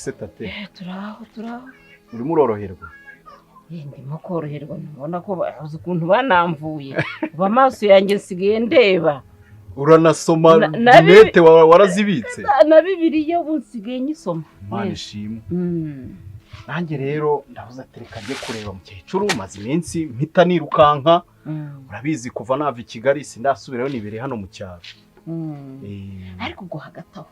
se tate? Turaho. Urimo uroroherwa? Ndimo koroherwa mbona ko bazi ukuntu banamvuye. Uba amaso yanjye nsigaye ndeba. Uranasoma dinete warazibitse? Na Bibiliya ubu nsigaye nyisoma. Imana ishimwe. Nanjye rero ndavuze ati reka njye kureba mukecuru maze iminsi mpita nirukanka. Urabizi kuva nava i Kigali sindasubirayo nibere hano mu cyaro. Ariko ubwo hagati aho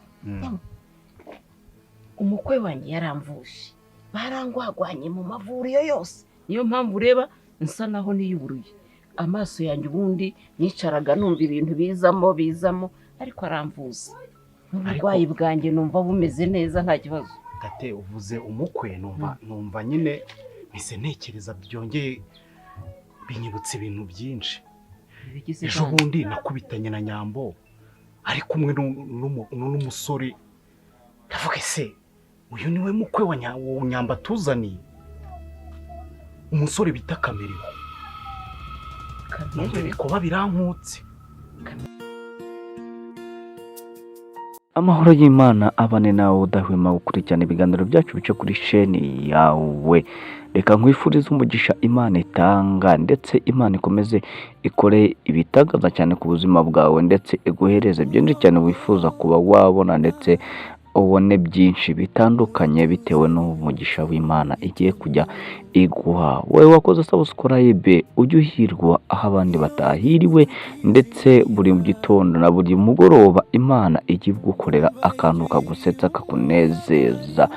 umukwe wanjye yaramvuje barangwagwanye mu mavuriro yose, niyo mpamvu ureba nsa naho niyuburuye amaso yanjye ubundi nicaraga numva ibintu bizamo ariko aramvuza n'uburwayi bwanjye numva bumeze neza nta kibazo. Tate uvuze umukwe numva nyine mise ntekereza byongeye binyibutse ibintu byinshi. Ejo bundi nakubitanye na Nyambo ari kumwe n'umusore, ndavuga se uyu niwe mukwe wa Nyamba tuzaniye, umusore bita Kamereho. Kuba birankutse. Amahoro y'Imana abane nawe udahwema gukurikirana ibiganiro byacu bice kuri sheni yawe. Reka nkwifurize umugisha Imana itanga, ndetse Imana ikomeze ikore ibitangaza cyane ku buzima bwawe, ndetse iguhereze byinshi cyane wifuza kuba wabona, ndetse ubone byinshi bitandukanye bitewe n'umugisha w'Imana igiye kujya iguha. Wowe wakoze subscribe ujye uhirwa aho abandi batahiriwe, ndetse buri gitondo na buri mugoroba Imana igiye gukorera akantu kagusetsa kakunezeza.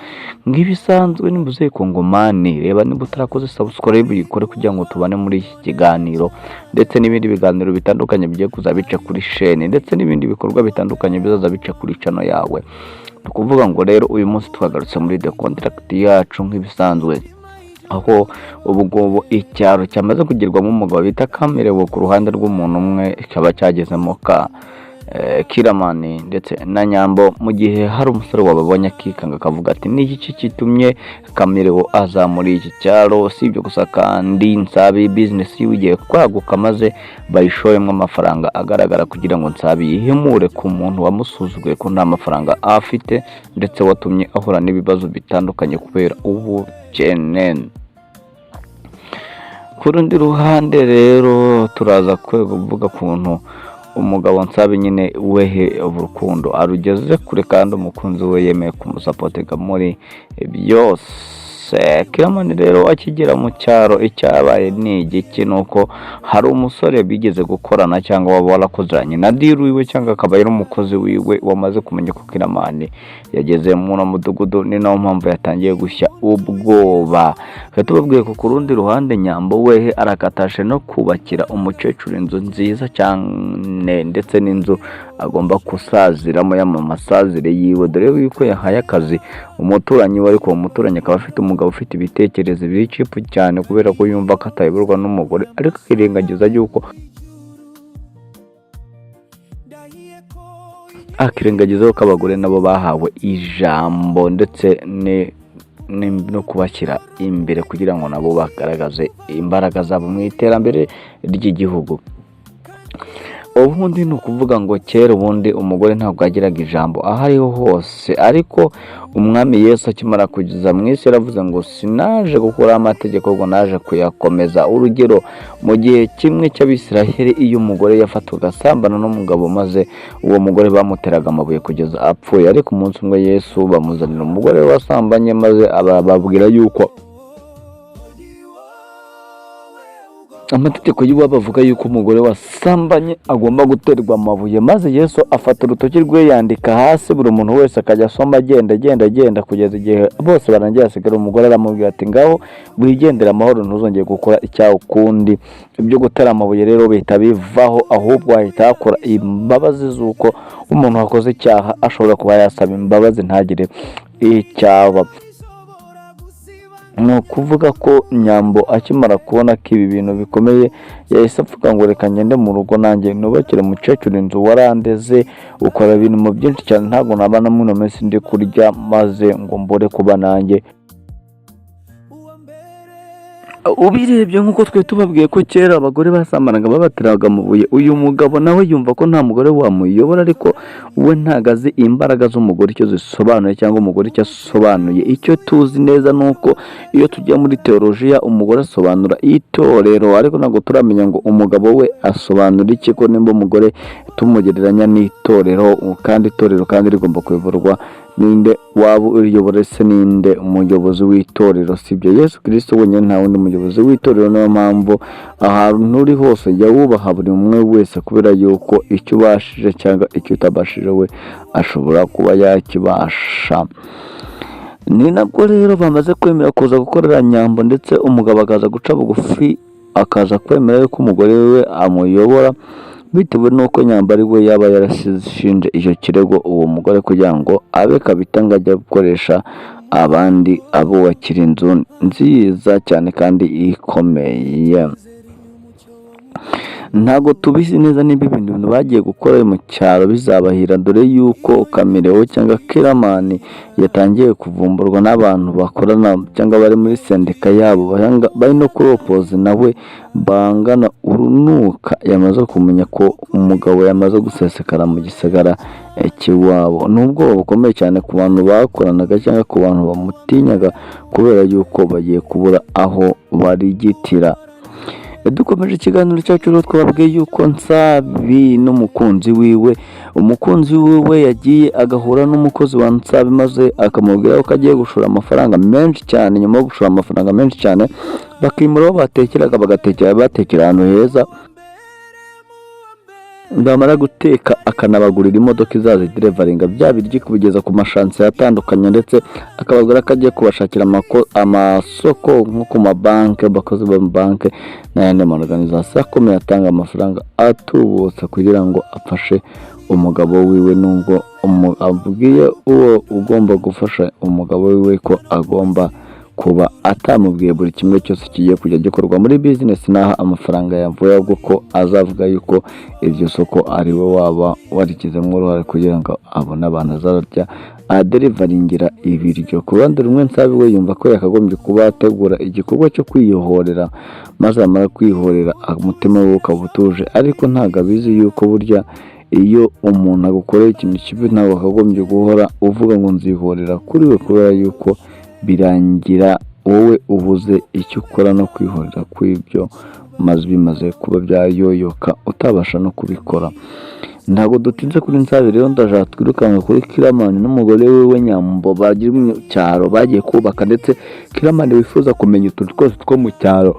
Nk'ibisanzwe nimbuze Kongomani, reba niba utarakoze subscribe yikore kugira ngo tubane muri iki kiganiro, ndetse n'ibindi biganiro bitandukanye bigiye kuzabica kuri sheni, ndetse n'ibindi bikorwa bitandukanye bizaza bica kuri channel yawe. Kuvuga ngo rero uyu munsi twagarutse muri the contract yacu nk'ibisanzwe, aho ubu icyaro cyamaze kugirwamo umugabo bita Kamereho ku ruhande rw'umuntu umwe cyaba cyagezemo Kiramani ndetse na Nyambo, mu gihe hari umusore wababonye akikanga akavuga ati ni iki kitumye Kamereho aza muri iki cyaro. Si ibyo gusa kandi Nsabi business yigiye kwaguka maze bayishoyemo amafaranga agaragara kugira ngo Nsabi yihemure ku muntu wamusuzuguye ko nta mafaranga afite, ndetse watumye ahura n'ibibazo bitandukanye kubera ubukene. Ku rundi ruhande rero turaza kuvuga kuntu umugabo Nsabi nyine wehe urukundo arugeze kure, kandi umukunzi we yemeye kumusapotega muri byose. Kiramani rero akigera mu cyaro icyabaye ni igiki, nuko hari umusore bigeze gukorana cyangwa waba warakozanye na diru wiwe, cyangwa akaba ari umukozi wiwe wamaze kumenya ko Kiramani yageze mu mudugudu. Ni nayo mpamvu yatangiye gushya ubwoba. Tubabwiye ko ku rundi ruhande Nyambo wehe arakatashe no kubakira umukecuru inzu nziza cyane, ndetse n'inzu agomba kusaziramo y'amasazire yiwe, dore yuko yahaye akazi umuturanyi we, ariko umuturanyi akaba afite umugabo ufite ibitekerezo biri cipu cyane, kubera ko yumva ko atayoborwa n'umugore, ariko akirengagiza yuko ko abagore nabo bahawe ijambo, ndetse no kubashyira imbere kugira ngo nabo bagaragaze imbaraga zabo mu iterambere ry'igihugu. Ubundi ni ukuvuga ngo kera ubundi umugore ntabwo yagiraga ijambo aho ariho hose, ariko umwami Yesu akimara kugeza mu isi yaravuze ngo sinaje gukora amategeko ngo naje kuyakomeza. Urugero, mu gihe kimwe cy'Abisiraheli iyo umugore yafatwaga asambana n'umugabo maze uwo mugore bamuteraga amabuye kugeza apfuye, ariko umunsi umwe Yesu bamuzanira umugore wasambanye maze ababwira yuko amategeko y'iwabo avuga yuko umugore wasambanye agomba guterwa amabuye, maze Yesu afata urutoki rwe yandika hasi, buri muntu wese akajya asoma agenda kugeza igihe bose barangiye hasigara umugore aramubwira ati ngaho wigendera amahoro ntuzongeye gukora icyaha ukundi. Ibyo gutera amabuye rero bihita bivaho, ahubwo ahita hakora imbabazi z'uko umuntu wakoze icyaha ashobora kuba yasaba imbabazi ntagire icyaba. Ni ukuvuga ko Nyambo akimara kubona ko ibi bintu bikomeye yahise avuga ngo reka ngende mu rugo nanjye nubakire umukecuru inzu warandeze, ukora ibintu mu byinshi cyane, ntabwo naba na muno minsi ndi kurya maze ngo mbore kuba nanjye ubirebye nk'uko twe tubabwiye ko kera abagore basambanaga babateraga amabuye, uyu mugabo nawe yumva ko nta mugore wamuyobora, ariko we ntago azi imbaraga z'umugore icyo zisobanuye cyangwa umugore icyo asobanuye. Icyo tuzi neza ni uko iyo tujya muri teolojiya umugore asobanura itorero, ariko ntabwo turamenya ngo umugabo we asobanura iki, ko nimba umugore tumugereranya n'itorero, kandi itorero kandi rigomba kuyoborwa ninde waba uyobora se, ninde umuyobozi w'itorero? Sibyo Yesu Kristo wenyine, nta wundi muyobozi w'itorero. Niyo mpamvu ahantu uri hose jya wubaha buri umwe wese, kubera yuko icyo ubashije cyangwa icyo utabashije we ashobora kuba yakibasha. Ni nabwo rero bamaze kwemera kuza gukorera Nyambo, ndetse umugabo akaza guca bugufi akaza kwemera yuko umugore we amuyobora, bitewe n'uko Nyambo ari we yaba yarashinje icyo kirego uwo mugore, kugira ngo abe kabitanga ajya gukoresha abandi abubakira inzu nziza cyane kandi ikomeye. Ntabwo tubizi neza niba ibintu bagiye gukora mu cyaro bizabahira, dore yuko Kamerewo cyangwa Kiramani yatangiye kuvumburwa n'abantu bakorana cyangwa bari muri sendika yabo, bari no kuri opoze nawe bangana urunuka. Yamaze kumenya ko umugabo yamaze gusesekara mu gisagara cy'iwabo. Ni ubwoba bukomeye cyane ku bantu bakoranaga cyangwa ku bantu bamutinyaga, kubera yuko bagiye kubura aho barigitira. Dukomeje ikiganiro cyacu rero twababwiye yuko Nsabi n'umukunzi wiwe, umukunzi wiwe yagiye agahura n'umukozi wa Nsabi, maze akamubwira ko agiye gushora amafaranga menshi cyane. Nyuma yo gushora amafaranga menshi cyane, bakimura aho batekeraga batekera ahantu heza, bamara guteka akanabagurira imodoka izazidirevaringa bya biryo kubigeza ku mashansi atandukanye, ndetse akababwira ko agiye kubashakira amasoko nko ku mabanki, abakozi ba banki n'ayandi maorganizasiyo akomeye atanga amafaranga atubutse kugira ngo afashe umugabo wiwe. Nubwo abwiye uwo ugomba gufasha umugabo wiwe ko agomba kuba atamubwiye buri kimwe cyose kigiye kujya gikorwa muri business, naho amafaranga yavuye, ahubwo ko azavuga yuko iryo soko ari we waba warikizemo uruhare kugira ngo abone abantu azarya aderivaringira ibiryo. Ku ruhande rumwe Nsabi we yumva ko yakagombye kuba ategura igikorwa cyo kwiyihorera, maze amara kwihorera umutima we ukaba utuje, ariko ntabwo abizi yuko burya iyo umuntu agukoreye ikintu kibi ntabwo akagombye guhora uvuga ngo nzihorera kuri we, kubera yuko birangira wowe ubuze icyo ukora no kwihorera kw'ibyo, maze bimaze kuba byayoyoka utabasha no kubikora. Ntabwo dutinze kuri Nsabi rero, ndashaka twirukanka kuri Kiramani n'umugore we Nyambo bagiye mu cyaro bagiye kubaka, ndetse Kiramani wifuza kumenya utuntu twose two mu cyaro.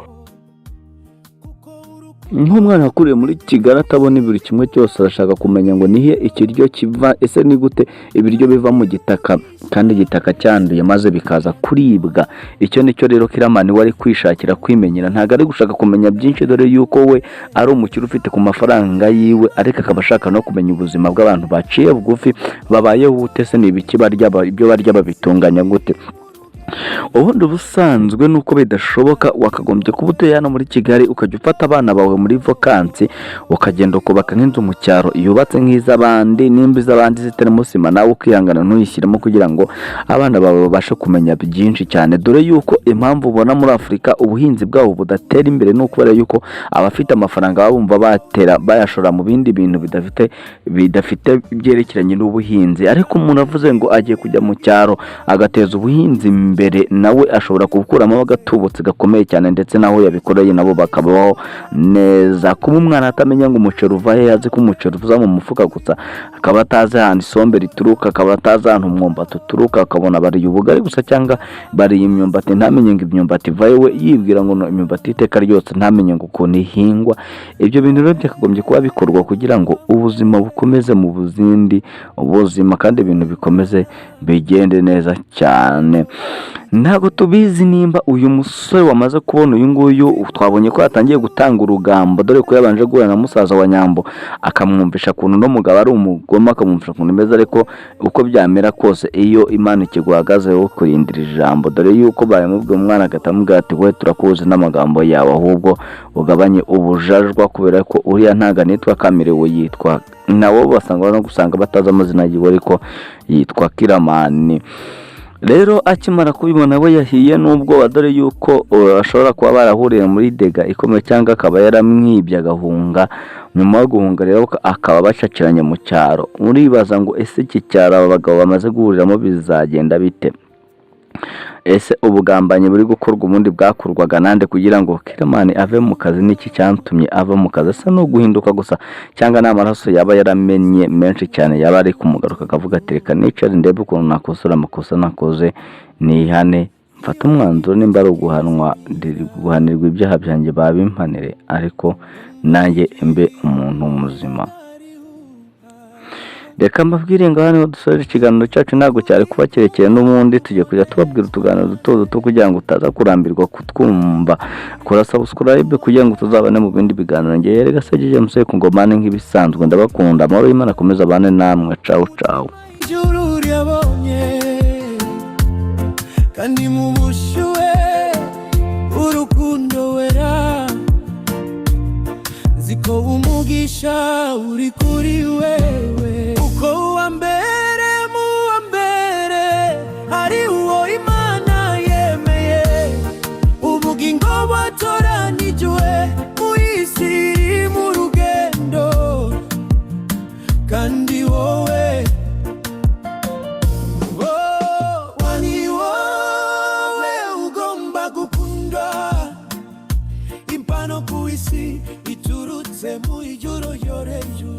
Nk'umwana wakuriye muri Kigali atabona buri kimwe cyose, arashaka kumenya ngo nihe ikiryo kiva, ese ni gute ibiryo biva mu gitaka kandi igitaka cyanduye maze bikaza kuribwa. Icyo nicyo rero Kiramani wari kwishakira kwimenyera, ntabwo ari gushaka kumenya byinshi, dore yuko we ari umukire ufite ku mafaranga yiwe, ariko akaba ashaka no kumenya ubuzima bw'abantu baciye bugufi babayeho gute, se ni ibiki barya, ibyo barya babitunganya gute. Ubundi ubusanzwe nuko bidashoboka, wakagombye kuba utuye hano muri Kigali ukajya ufata abana bawe muri vakansi ukagenda ukubaka nk'inzu mu cyaro yubatse nk'iz'abandi, nimba iz'abandi zitarimo sima nawe ukihangana ntuyishyiremo, kugira ngo abana bawe babashe kumenya byinshi cyane. Dore yuko impamvu ubona muri Afurika ubuhinzi bwabo budatera imbere ni ukubera yuko abafite amafaranga babumva batera bayashora mu bindi bintu bidafite byerekeranye n'ubuhinzi. Ariko umuntu avuze ngo agiye kujya mu cyaro agateza ubuhinzi imbere, nawe ashobora gukuramo agatubutse gakomeye cyane, ndetse naho yabikoreye nabo bakabaho neza. Kuba umwana atamenya ngo umuceri uva he, azi ko umuceri uza mu mufuka gusa, akaba atazi ahantu isombe rituruka, akaba atazi ahantu umwumbati uturuka, akabona bariye ubugari gusa cyangwa bariye imyumbati, ntamenye ngo imyumbati iva we, yibwira ngo imyumbati iteka ryose, ntamenye ngo ukuntu ihingwa. Ibyo bintu rero byakagombye kuba bikorwa kugira ngo ubuzima bukomeze mu buzindi ubuzima, kandi ibintu bikomeze bigende neza cyane. Ntabwo tubizi nimba uyu musore wamaze kubona uyu nguyu, twabonye ko yatangiye gutanga urugamba, dore ko yabanje guhura na musaza wa Nyambo akamwumvisha ukuntu no mugabo ari umugome, akamwumvisha ukuntu meza, ariko uko byamera kose iyo Imana ikiguhagazeho kurindira ijambo, dore yuko bayamubwiye umwana agatamubwira ati we turakuzi n'amagambo yawe, ahubwo ugabanye ubujajwa, kubera ko uriya ntago nitwa Kamerewo, yitwa nabo basanga no gusanga batazi amazina yiwe, ariko yitwa Kiramani. rero akimara kubibona we yahiye n'ubwoba, dore yuko ashobora kuba barahuriye muri dega ikomeye cyangwa akaba yaramwibye agahunga. Nyuma yo guhunga rero akaba bacakiranye mu cyaro. Muribaza ngo ese iki cyaro aba bagabo bamaze guhuriramo bizagenda bite? Ese ubugambanyi buri gukorwa ubundi bwakorwaga nande kugira ngo Kiramani ave mu kazi? Niki cyantumye ava mu kazi? Asa no guhinduka gusa cyangwa n'amaraso yaba yaramenye menshi cyane yaba ari kumugaruka akavuga ati reka nicare ndebe ukuntu nakosora amakosa nakoze nihane, mfata umwanzuro nimba ari guhanirwa ibyaha byanjye babimpanire, ariko nanjye mbe umuntu muzima. Reka mbabwire ngo hano dusoje ikiganiro cyacu ntabwo cyari kuba kirekire, n'ubundi tugiye kujya tubabwira utuganiro duto duto kugira ngo utaza kurambirwa kutwumva. Kora subscribe kugira ngo tuzabane mu bindi biganiro. Ngiye rega Sage Museye ku ngomane nk'ibisanzwe. Ndabakunda, amahoro y'Imana akomeza abane namwe. Ciao ciao. Ijuru ryabonye kandi mu bushyuhe urukundo wera, ziko umugisha uri kuri wewe, uko wambere mu wambere ari uwo Imana yemeye, ubugingo bwatoranijwe mu isi iri mu rugendo, kandi wowe wani wowe ugomba gukunda. Impano ku isi iturutse mu ijuru yoreyo.